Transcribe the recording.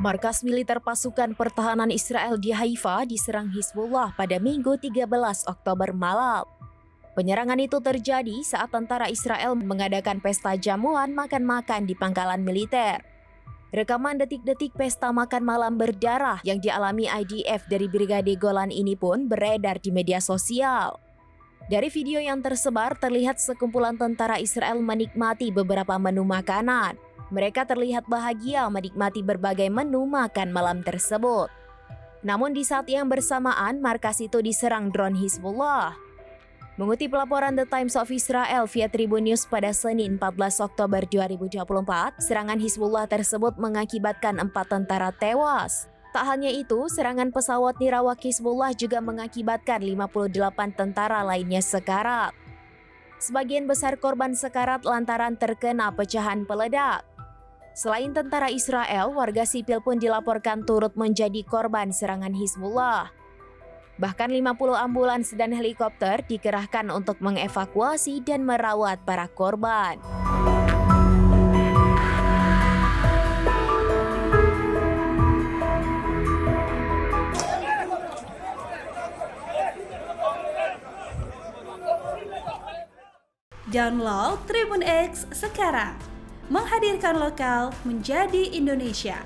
Markas militer pasukan pertahanan Israel di Haifa diserang Hizbullah pada Minggu 13 Oktober malam. Penyerangan itu terjadi saat tentara Israel mengadakan pesta jamuan makan-makan di pangkalan militer. Rekaman detik-detik pesta makan malam berdarah yang dialami IDF dari Brigade Golan ini pun beredar di media sosial. Dari video yang tersebar terlihat sekumpulan tentara Israel menikmati beberapa menu makanan. Mereka terlihat bahagia menikmati berbagai menu makan malam tersebut. Namun di saat yang bersamaan, markas itu diserang drone Hizbullah. Mengutip laporan The Times of Israel via Tribun News pada Senin 14 Oktober 2024, serangan Hizbullah tersebut mengakibatkan 4 tentara tewas. Tak hanya itu, serangan pesawat nirawak Hizbullah juga mengakibatkan 58 tentara lainnya sekarat. Sebagian besar korban sekarat lantaran terkena pecahan peledak. Selain tentara Israel, warga sipil pun dilaporkan turut menjadi korban serangan Hizbullah. Bahkan 50 ambulans dan helikopter dikerahkan untuk mengevakuasi dan merawat para korban. Download Tribun X sekarang, menghadirkan lokal menjadi Indonesia.